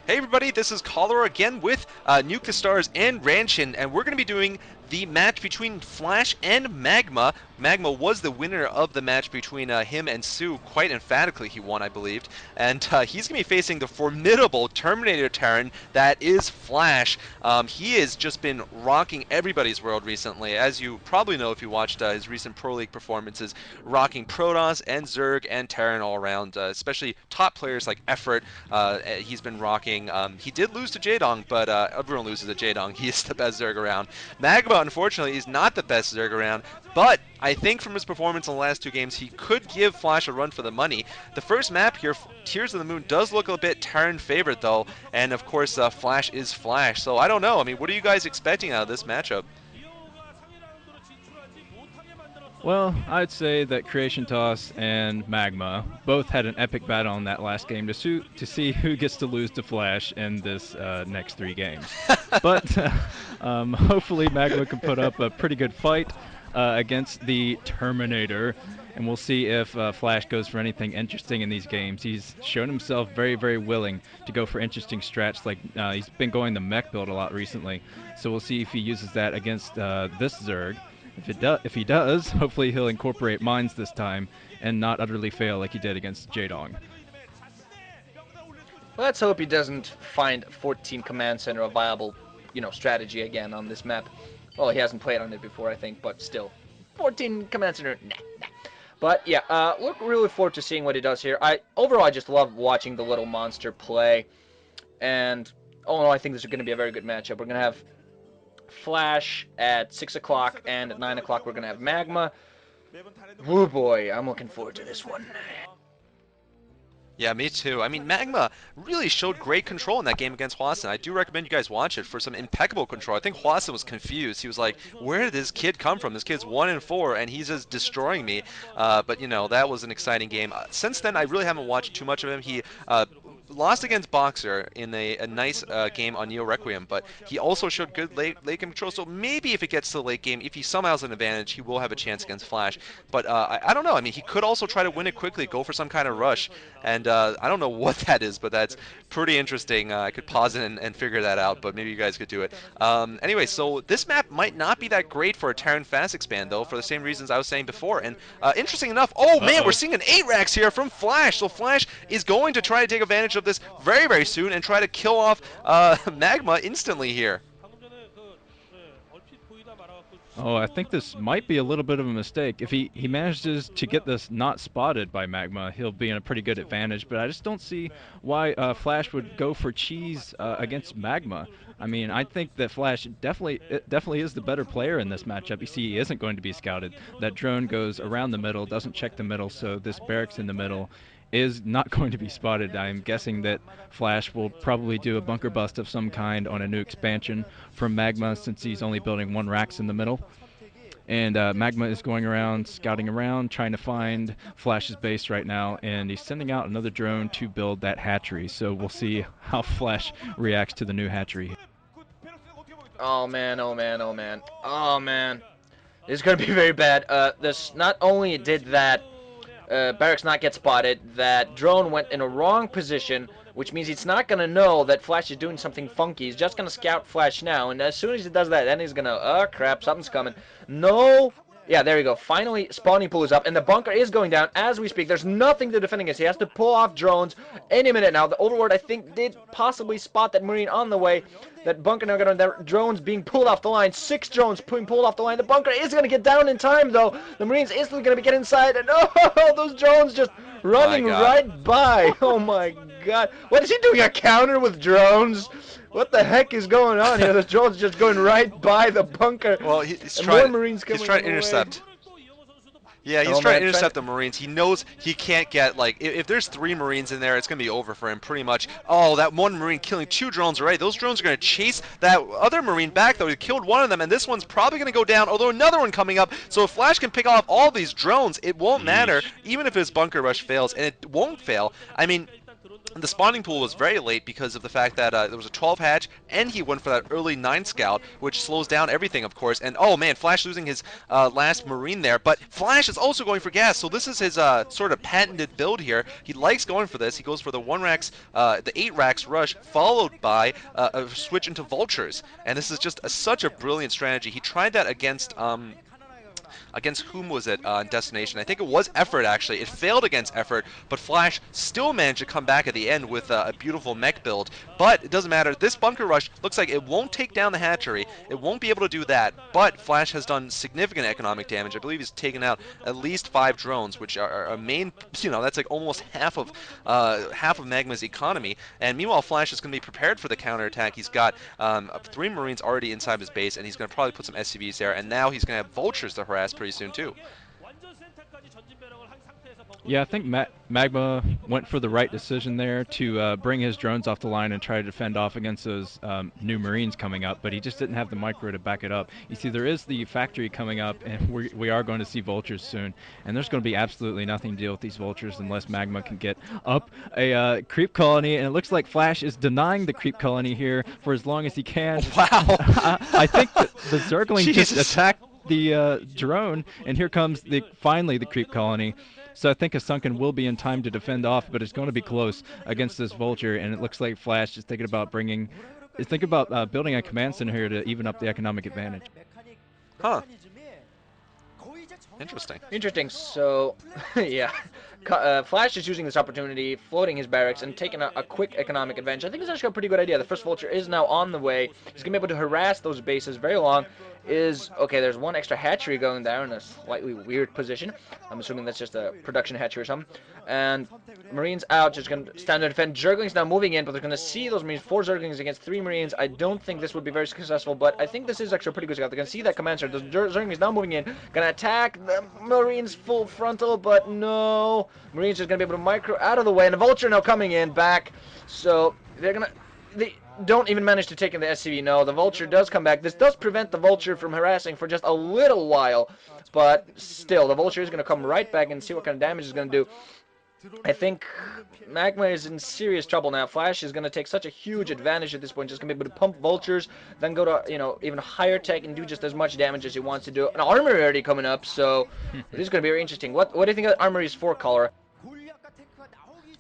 Hey everybody, this is Cholera again with NuketheStars and Ranshin, and we're going to be doing the match between Flash and Magma. Magma was the winner of the match between him and Sue. Quite emphatically he won, I believed. And he's going to be facing the formidable Terminator Terran that is Flash. He has just been rocking everybody's world recently. As you probably know if you watched his recent Pro League performances, rocking Protoss and Zerg and Terran all around, especially top players like Effort. He's been rocking. He did lose to Jaedong, but everyone loses to Jaedong. He is the best Zerg around. Magma, unfortunately, is not the best Zerg around, but I think from his performance in the last two games, he could give Flash a run for the money. The first map here, Tears of the Moon, does look a bit Terran favored, though, and of course, Flash is Flash. So I don't know. I mean, what are you guys expecting out of this matchup? Well, I'd say that Creation Toss and Magma both had an epic battle in that last game to see who gets to lose to Flash in this next 3 games. But hopefully Magma can put up a pretty good fight against the Terminator, and we'll see if Flash goes for anything interesting in these games. He's shown himself very, very willing to go for interesting strats, like he's been going the mech build a lot recently, so we'll see if he uses that against this Zerg. If he does, hopefully he'll incorporate mines this time and not utterly fail like he did against Jaedong. Let's hope he doesn't find 14 Command Center a viable, strategy again on this map. Well, he hasn't played on it before, I think, but still. 14 Command Center, nah. But yeah, look really forward to seeing what he does here. Overall, I just love watching the little monster play. And, oh no, I think this is going to be a very good matchup. We're going to have Flash at 6 o'clock, and at 9 o'clock we're going to have Magma. Oh boy, I'm looking forward to this one. Yeah, me too. I mean, Magma really showed great control in that game against Hwasun. I do recommend you guys watch it for some impeccable control. I think Hwasun was confused. He was like, where did this kid come from? This kid's 1-4, and he's just destroying me. But, that was an exciting game. Since then, I really haven't watched too much of him. He lost against Boxer in a nice game on Neo Requiem, but he also showed good late game control, so maybe if it gets to the late game, if he somehow has an advantage, he will have a chance against Flash. But I don't know. I mean, he could also try to win it quickly, go for some kind of rush, and I don't know what that is, but that's pretty interesting. I could pause it and figure that out, but maybe you guys could do it. Anyway, so this map might not be that great for a Terran Fast Expand, though, for the same reasons I was saying before, and interesting enough, oh man, we're seeing an 8-Rax here from Flash, so Flash is going to try to take advantage of this very, very soon and try to kill off Magma instantly here. Oh, I think this might be a little bit of a mistake. If he manages to get this not spotted by Magma, he'll be in a pretty good advantage, but I just don't see why Flash would go for cheese against Magma. I mean, I think that Flash definitely is the better player in this matchup. You see, he isn't going to be scouted. That drone goes around the middle, doesn't check the middle, so this barracks in the middle is not going to be spotted. I'm guessing that Flash will probably do a bunker bust of some kind on a new expansion from Magma, since he's only building 1 Rax in the middle. And Magma is going around, scouting around, trying to find Flash's base right now, and he's sending out another drone to build that hatchery. So we'll see how Flash reacts to the new hatchery. Oh man, oh man, oh man. Oh man. This is going to be very bad. This not only did that barracks not get spotted, that drone went in a wrong position, which means it's not going to know that Flash is doing something funky. He's just going to scout Flash now, and as soon as he does that, then he's going to, oh crap, something's coming. No! Yeah, there you go. Finally, spawning pool is up, and the bunker is going down as we speak. There's nothing to defend against. He has to pull off drones any minute now. The Overlord, I think, did possibly spot that Marine on the way. That bunker now got on there. Drones being pulled off the line. 6 drones being pulled off the line. The bunker is going to get down in time, though. The Marines instantly going to get inside, and oh, those drones just running right by. Oh my god. What is he doing? A counter with drones? What the heck is going on here? The drone's just going right by the bunker. Well, he's trying to intercept. Yeah, he's trying to intercept the Marines. He knows he can't get, like, if there's 3 Marines in there, it's going to be over for him pretty much. Oh, that one Marine killing 2 drones already. Those drones are going to chase that other Marine back, though. He killed one of them, and this one's probably going to go down, although another one coming up. So if Flash can pick off all these drones, it won't matter, even if his bunker rush fails, and it won't fail. I mean, the spawning pool was very late because of the fact that there was a 12 hatch, and he went for that early 9 scout, which slows down everything, of course. And oh man, Flash losing his last Marine there, but Flash is also going for gas, so this is his sort of patented build here. He likes going for this. He goes for the 1 racks, the 8 racks rush, followed by a switch into vultures, and this is just such a brilliant strategy. He tried that against whom was it in Destination? I think it was Effort, actually. It failed against Effort, but Flash still managed to come back at the end with a beautiful mech build. But it doesn't matter. This bunker rush looks like it won't take down the hatchery. It won't be able to do that, but Flash has done significant economic damage. I believe he's taken out at least 5 drones, which are a main, that's like almost half of Magma's economy. And meanwhile, Flash is going to be prepared for the counterattack. He's got 3 Marines already inside his base, and he's going to probably put some SCVs there, and now he's going to have vultures to harass pretty soon too. Yeah, I think Magma went for the right decision there to bring his drones off the line and try to defend off against those new Marines coming up, but he just didn't have the micro to back it up. You see, there is the factory coming up, and we are going to see vultures soon, and there's going to be absolutely nothing to deal with these vultures unless Magma can get up a creep colony, and it looks like Flash is denying the creep colony here for as long as he can. Wow! I think that the Zergling just attacked the drone, and here comes finally the creep colony. So I think a Sunken will be in time to defend off, but it's going to be close against this vulture, and it looks like Flash is thinking about building a command center here to even up the economic advantage. Huh. Interesting. Interesting. So, yeah. Flash is using this opportunity, floating his barracks, and taking a quick economic advantage. I think it's actually a pretty good idea. The first vulture is now on the way. He's going to be able to harass those bases very long. Okay, there's 1 extra hatchery going there in a slightly weird position. I'm assuming that's just a production hatchery or something. And Marines out, just going to stand and defend. Zerglings now moving in, but they're going to see those Marines. 4 Zerglings against 3 Marines. I don't think this would be very successful, but I think this is actually a pretty good scout. They're going to see that command center. The Zerglings now moving in. Going to attack the Marines full frontal, but no. Marines are going to be able to micro out of the way, and the vulture now coming in back. So they're going to... They don't even manage to take in the SCV. No, the vulture does come back. This does prevent the vulture from harassing for just a little while, but still, the vulture is going to come right back and see what kind of damage it's going to do. I think Magma is in serious trouble now. Flash is going to take such a huge advantage at this point. Just going to be able to pump vultures, then go to, even higher tech and do just as much damage as he wants to do. An armory already coming up, so this is going to be very interesting. What do you think that armory is for, Cholera?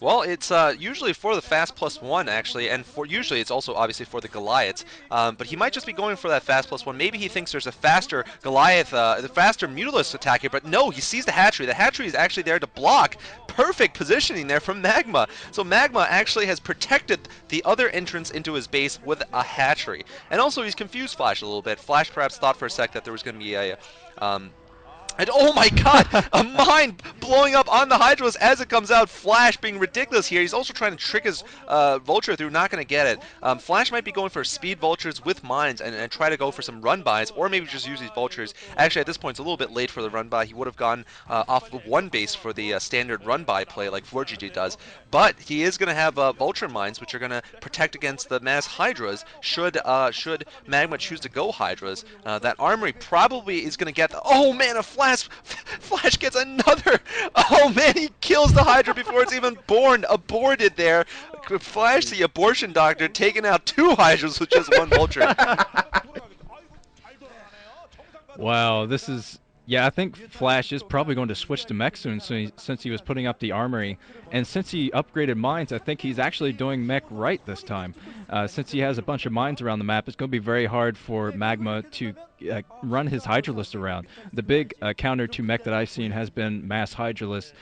Well, it's usually for the fast +1 actually, and usually it's also obviously for the Goliaths. But he might just be going for that fast +1. Maybe he thinks there's a faster Goliath, the faster Mutalisk attack here. But no, he sees the hatchery. The hatchery is actually there to block. Perfect positioning there from Magma. So Magma actually has protected the other entrance into his base with a hatchery. And also he's confused Flash a little bit. Flash perhaps thought for a sec that there was going to be a and oh my god, a mine blowing up on the Hydros as it comes out. Flash being ridiculous here. He's also trying to trick his vulture through, not going to get it. Flash might be going for speed vultures with mines and try to go for some run bys, or maybe just use these vultures. Actually, at this point, it's a little bit late for the run by. He would have gone off of 1 base for the standard run by play like 4GG does. But he is going to have vulture mines, which are going to protect against the mass Hydras should Magma choose to go Hydras. That armory probably is going to get oh man, a Flash gets another. Oh man, he kills the Hydra before it's even born. Aborted there. Flash, the abortion doctor, taking out 2 Hydras with just 1 vulture. Wow, this is... Yeah, I think Flash is probably going to switch to mech soon since he was putting up the armory. And since he upgraded mines, I think he's actually doing mech right this time. Since he has a bunch of mines around the map, it's going to be very hard for Magma to run his Hydralisk around. The big counter to mech that I've seen has been mass Hydralisk,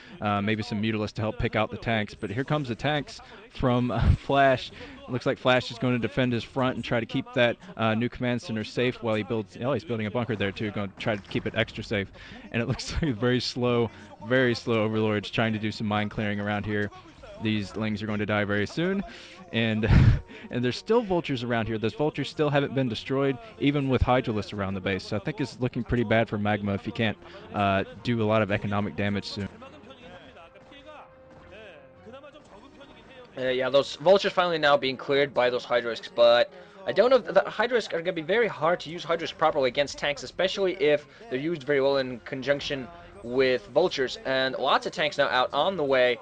maybe some Mutalisk to help pick out the tanks. But here comes the tanks from Flash. It looks like Flash is going to defend his front and try to keep that new command center safe while he builds... Oh, he's building a bunker there too, going to try to keep it extra safe. And it looks like very slow Overlords trying to do some mine clearing around here. These lings are going to die very soon. And there's still vultures around here. Those vultures still haven't been destroyed, even with Hydralisk around the base. So I think it's looking pretty bad for Magma if he can't do a lot of economic damage soon. Yeah, those vultures finally now being cleared by those Hydralisks, but I don't know if the Hydralisks are going to be very hard to use Hydralisks properly against tanks, especially if they're used very well in conjunction with vultures. And lots of tanks now out on the way.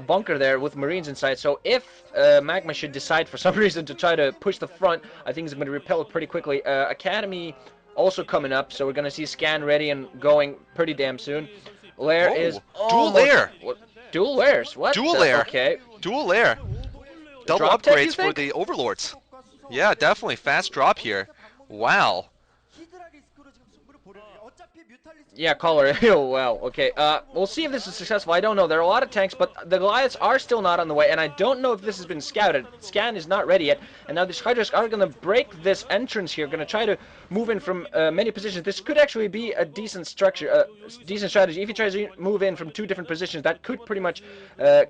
bunker there with Marines inside. So if Magma should decide for some reason to try to push the front, I think it's going to repel it pretty quickly. Academy also coming up, so we're going to see Scan ready and going pretty damn soon. Lair is dual lair. Dual lairs. What? Dual lair. Okay. Dual lair. Double Drop tech, you upgrades for think? the Overlords. Yeah, definitely fast drop here. Wow. Yeah, Cholera. Oh, wow. Okay. We'll see if this is successful. I don't know. There are a lot of tanks, but the Goliaths are still not on the way, and I don't know if this has been scouted. Scan is not ready yet, and now these Hydras are going to break this entrance here. Going to try to move in from many positions. This could actually be a decent structure, decent strategy. If he tries to move in from 2 different positions, that could pretty much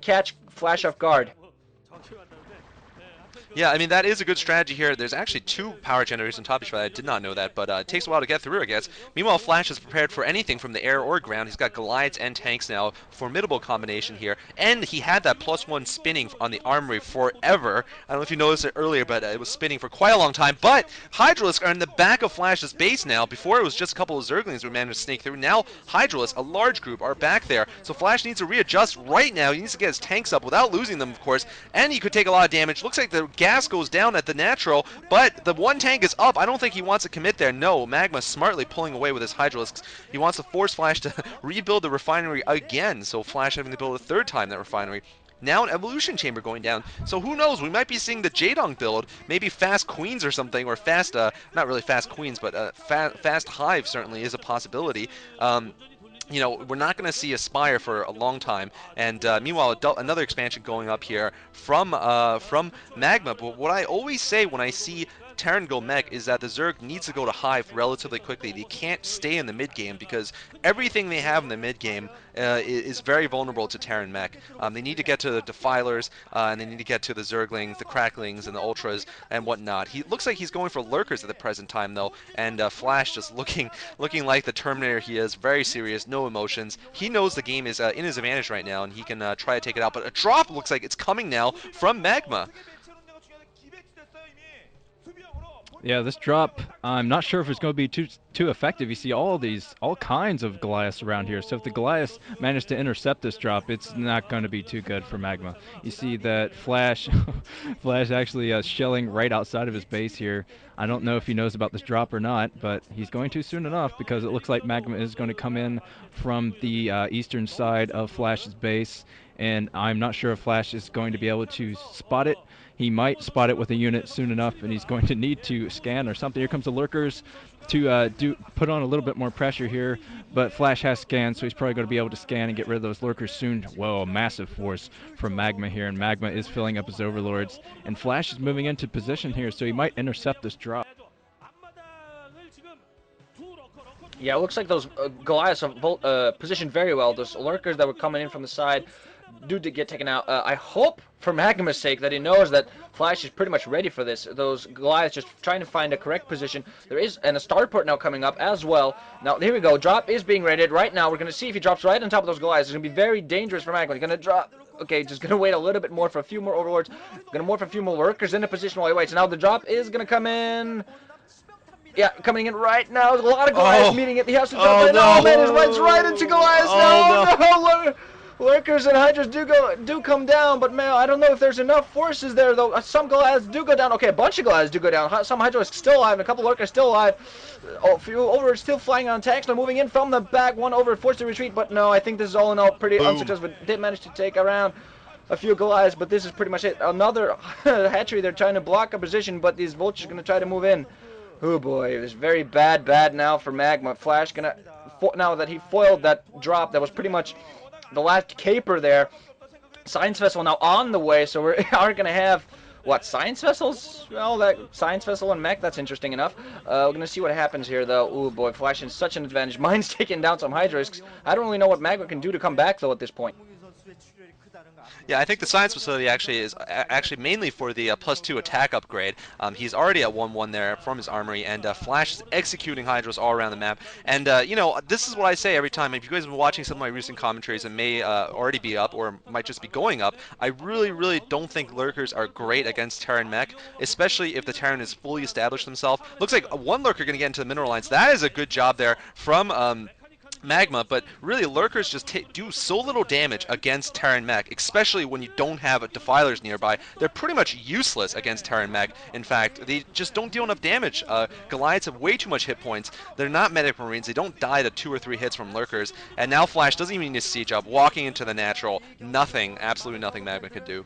catch Flash off guard. Yeah, I mean, that is a good strategy here. There's actually 2 power generators on top of each other. I did not know that, but it takes a while to get through, I guess. Meanwhile, Flash is prepared for anything from the air or ground. He's got Goliaths and tanks now. Formidable combination here. And he had that +1 spinning on the armory forever. I don't know if you noticed it earlier, but it was spinning for quite a long time. But Hydralisks are in the back of Flash's base now. Before, it was just a couple of Zerglings who managed to sneak through. Now, Hydralisks, a large group, are back there. So Flash needs to readjust right now. He needs to get his tanks up without losing them, of course. And he could take a lot of damage. Looks like the gas goes down at the natural, but the 1 tank is up. I don't think he wants to commit there. No, Magma smartly pulling away with his Hydralisks. He wants to force Flash to rebuild the refinery again, so Flash having to build a 3rd time that refinery. Now an evolution chamber going down, so who knows, we might be seeing the Jaedong build, maybe fast queens or something, or fast, not really fast queens, but fast hive certainly is a possibility. You know, we're not going to see Aspire for a long time, and meanwhile, another expansion going up here from Magma. But what I always say when I see Terran go mech is that the Zerg needs to go to Hive relatively quickly. They can't stay in the mid game because everything they have in the mid game is very vulnerable to Terran mech. They need to get to the Defilers, and they need to get to the Zerglings, the Cracklings, and the Ultras, and whatnot. He looks like he's going for Lurkers at the present time, though, and Flash just looking like the Terminator he is, very serious, no emotions. He knows the game is in his advantage right now, and he can try to take it out, but a drop looks like it's coming now from Magma. Yeah, this drop, I'm not sure if it's going to be too effective. You see all kinds of Goliaths around here. So if the Goliaths manage to intercept this drop, it's not going to be too good for Magma. You see that Flash actually shelling right outside of his base here. I don't know if he knows about this drop or not, but he's going to soon enough because it looks like Magma is going to come in from the eastern side of Flash's base, and I'm not sure if Flash is going to be able to spot it. He might spot it with a unit soon enough, and he's going to need to scan or something. Here comes the Lurkers to put on a little bit more pressure here, but Flash has scanned, so he's probably going to be able to scan and get rid of those Lurkers soon. Whoa, massive force from Magma here, and Magma is filling up his Overlords, and Flash is moving into position here, so he might intercept this drop. Yeah, it looks like those Goliaths are positioned very well. Those Lurkers that were coming in from the side do get taken out. I hope, for Magma's sake, that he knows that Flash is pretty much ready for this. Those Goliaths just trying to find a correct position. There is a starport now coming up as well. Now, here we go. Drop is being raided. Right now, we're going to see if he drops right on top of those Goliaths. It's going to be very dangerous for Magma. He's going to drop. Okay, just going to wait a little bit more for a few more Overlords. Going to morph a few more Lurkers into position while he waits. Now, the drop is going to come in. Yeah, coming in right now. There's a lot of Goliaths meeting it. He has to jump in. No. Oh, man, his runs right into Goliaths. No. Lurkers and Hydras do come down, but man, I don't know if there's enough forces there, though. Some Goliaths do go down. Okay, a bunch of Goliaths do go down. Some Hydras still alive, and a couple Lurkers still alive. A few Overlords still flying on tanks. Now moving in from the back. One over forced to retreat, but no, I think this is all in all pretty unsuccessful. Did manage to take around a few Goliaths, but this is pretty much it. Another hatchery. They're trying to block a position, but these Vultures are going to try to move in. Oh boy, it's very bad now for Magma. Flash gonna, now that he foiled that drop, that was pretty much the last caper there. Science Vessel now on the way, so we are going to have, what, Science Vessels? Well, that Science Vessel and mech, that's interesting enough. We're going to see what happens here, though. Oh boy, Flash is such an advantage. Mine's taking down some Hydras. I don't really know what Magma can do to come back, though, at this point. Yeah, I think the science facility actually is mainly for the +2 attack upgrade. He's already at 1-1 there from his armory, and Flash is executing Hydras all around the map. And you know, this is what I say every time. If you guys have been watching some of my recent commentaries and may already be up or might just be going up, I really don't think Lurkers are great against Terran mech, especially if the Terran is fully established himself. Looks like one Lurker going to get into the mineral lines. That is a good job there from Magma, but really lurkers just do so little damage against Terran Mech, especially when you don't have defilers nearby. They're pretty much useless against Terran Mech. In fact, they just don't deal enough damage. Goliaths have way too much hit points. They're not medic marines. They don't die to 2 or 3 hits from lurkers. And now Flash doesn't even need to siege up. Walking into the natural, nothing, absolutely nothing Magma could do.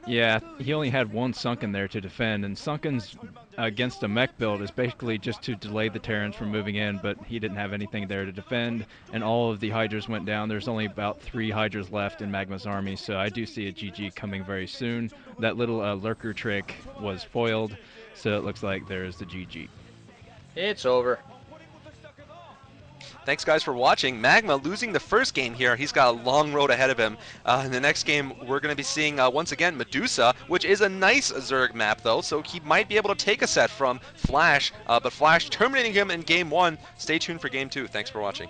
Yeah, he only had one Sunken there to defend, and Sunken's against a mech build is basically just to delay the Terrans from moving in, but he didn't have anything there to defend, and all of the Hydras went down. There's only about 3 Hydras left in Magma's army, so I do see a GG coming very soon. That little lurker trick was foiled, so it looks like there's the GG. It's over. Thanks, guys, for watching. Magma losing the first game here. He's got a long road ahead of him. In the next game, we're going to be seeing, once again, Medusa, which is a nice Zerg map, though, so he might be able to take a set from Flash, but Flash terminating him in Game 1. Stay tuned for Game 2. Thanks for watching.